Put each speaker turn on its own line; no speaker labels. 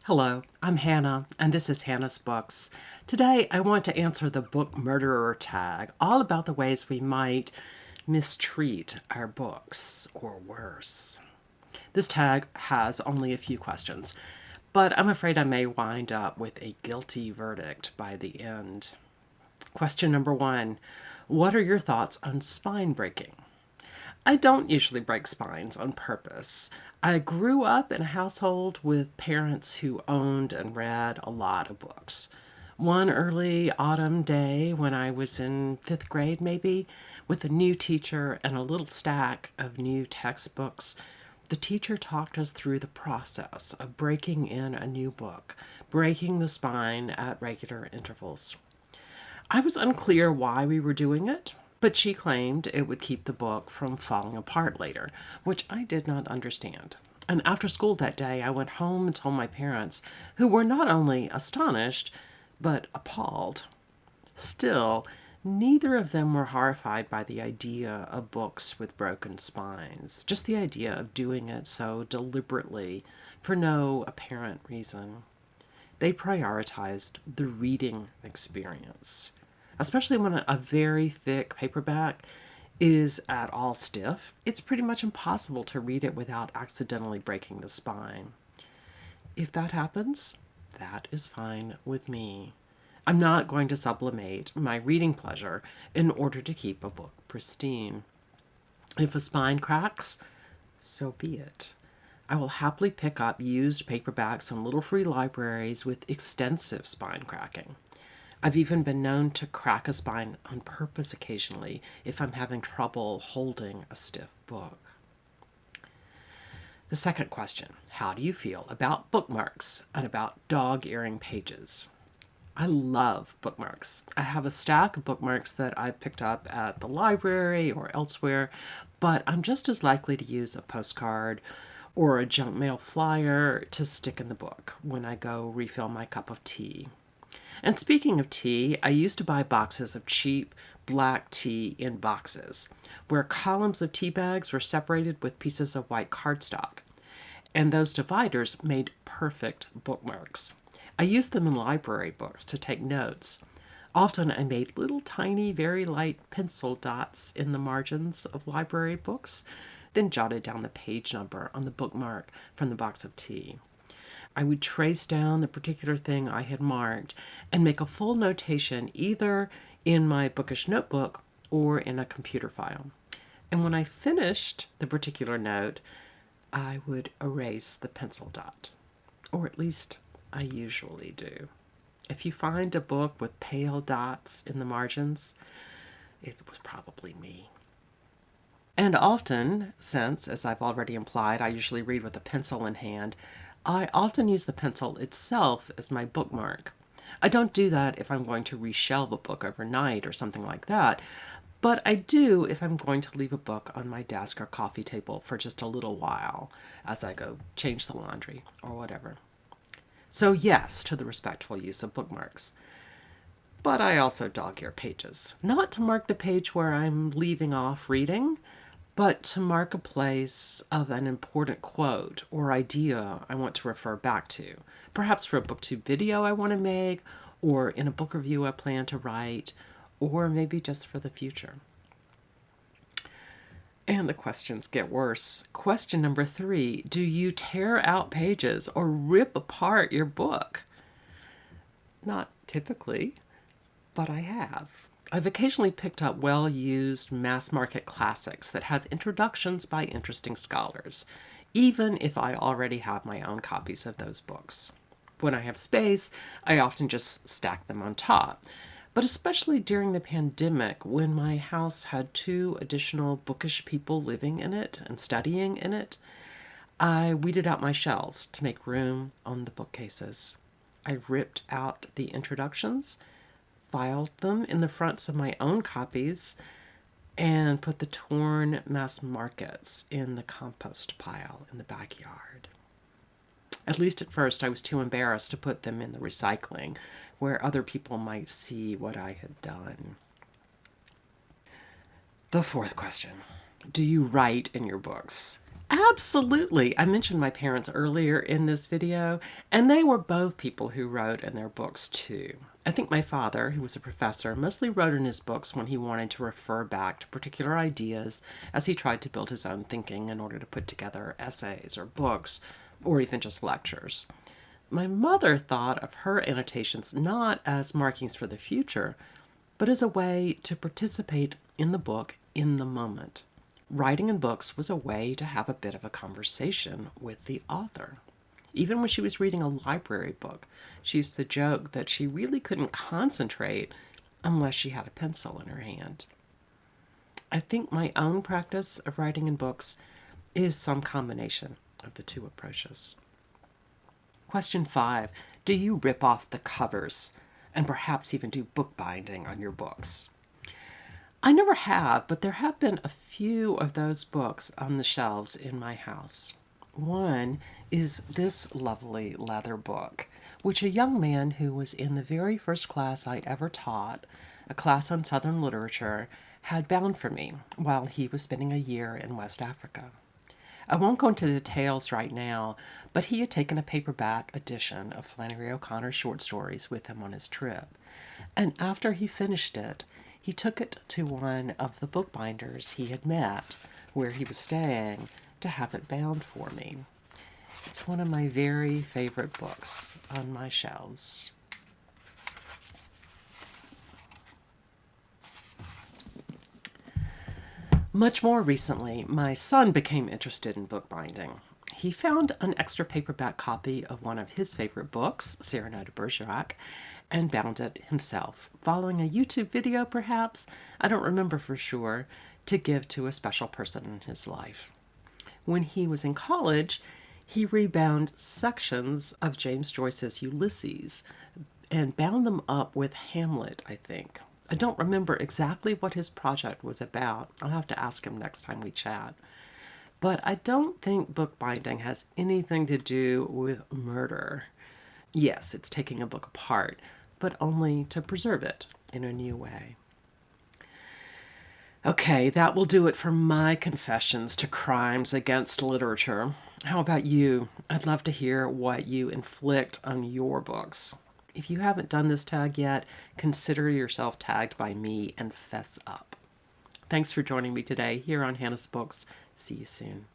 Hello, I'm Hannah, and this is Hannah's Books. Today, I want to answer the book murderer tag, all about the ways we might mistreat our books, or worse. This tag has only a few questions, but I'm afraid I may wind up with a guilty verdict by the end. Question number 1. What are your thoughts on spine breaking? I don't usually break spines on purpose. I grew up in a household with parents who owned and read a lot of books. One early autumn day when I was in fifth grade, maybe, with a new teacher and a little stack of new textbooks, the teacher talked us through the process of breaking in a new book, breaking the spine at regular intervals. I was unclear why we were doing it, but she claimed it would keep the book from falling apart later, which I did not understand. And after school that day, I went home and told my parents, who were not only astonished, but appalled. Still, neither of them were horrified by the idea of books with broken spines, just the idea of doing it so deliberately for no apparent reason. They prioritized the reading experience, especially when a very thick paperback is at all stiff. It's pretty much impossible to read it without accidentally breaking the spine. If that happens, that is fine with me. I'm not going to sublimate my reading pleasure in order to keep a book pristine. If a spine cracks, so be it. I will happily pick up used paperbacks in little free libraries with extensive spine cracking. I've even been known to crack a spine on purpose occasionally if I'm having trouble holding a stiff book. The second question, how do you feel about bookmarks and about dog-earing pages? I love bookmarks. I have a stack of bookmarks that I've picked up at the library or elsewhere, but I'm just as likely to use a postcard or a junk mail flyer to stick in the book when I go refill my cup of tea. And speaking of tea, I used to buy boxes of cheap black tea in boxes, where columns of tea bags were separated with pieces of white cardstock. And those dividers made perfect bookmarks. I used them in library books to take notes. Often I made little tiny, very light pencil dots in the margins of library books, then jotted down the page number on the bookmark from the box of tea. I would trace down the particular thing I had marked and make a full notation either in my bookish notebook or in a computer file. And when I finished the particular note, I would erase the pencil dot, or at least I usually do. If you find a book with pale dots in the margins, it was probably me. And often, since, as I've already implied, I usually read with a pencil in hand, I often use the pencil itself as my bookmark. I don't do that if I'm going to reshelve a book overnight or something like that, but I do if I'm going to leave a book on my desk or coffee table for just a little while as I go change the laundry or whatever. So yes to the respectful use of bookmarks. But I also dog-ear pages, not to mark the page where I'm leaving off reading, but to mark a place of an important quote or idea I want to refer back to, perhaps for a booktube video I want to make, or in a book review I plan to write, or maybe just for the future. And the questions get worse. Question number 3, do you tear out pages or rip apart your book? Not typically, but I have. I've occasionally picked up well-used mass-market classics that have introductions by interesting scholars, even if I already have my own copies of those books. When I have space, I often just stack them on top. But especially during the pandemic, when my house had 2 additional bookish people living in it and studying in it, I weeded out my shelves to make room on the bookcases. I ripped out the introductions, filed them in the fronts of my own copies, and put the torn mass markets in the compost pile in the backyard. At least at first, I was too embarrassed to put them in the recycling, where other people might see what I had done. The 4th question, do you write in your books? Absolutely. I mentioned my parents earlier in this video, and they were both people who wrote in their books too. I think my father, who was a professor, mostly wrote in his books when he wanted to refer back to particular ideas as he tried to build his own thinking in order to put together essays or books or even just lectures. My mother thought of her annotations not as markings for the future, but as a way to participate in the book in the moment. Writing in books was a way to have a bit of a conversation with the author. Even when she was reading a library book, she used to joke that she really couldn't concentrate unless she had a pencil in her hand. I think my own practice of writing in books is some combination of the two approaches. Question 5. Do you rip off the covers and perhaps even do bookbinding on your books? I never have, but there have been a few of those books on the shelves in my house. One is this lovely leather book, which a young man who was in the very first class I ever taught, a class on Southern literature, had bound for me while he was spending a year in West Africa. I won't go into details right now, but he had taken a paperback edition of Flannery O'Connor's short stories with him on his trip. And after he finished it, he took it to one of the bookbinders he had met where he was staying to have it bound for me. It's one of my very favorite books on my shelves. Much more recently, my son became interested in bookbinding. He found an extra paperback copy of one of his favorite books, Cyrano de Bergerac, and bound it himself, following a YouTube video perhaps, I don't remember for sure, to give to a special person in his life. When he was in college, he rebound sections of James Joyce's Ulysses and bound them up with Hamlet, I think. I don't remember exactly what his project was about. I'll have to ask him next time we chat. But I don't think bookbinding has anything to do with murder. Yes, it's taking a book apart, but only to preserve it in a new way. Okay, that will do it for my confessions to crimes against literature. How about you? I'd love to hear what you inflict on your books. If you haven't done this tag yet, consider yourself tagged by me and fess up. Thanks for joining me today here on Hannah's Books. See you soon.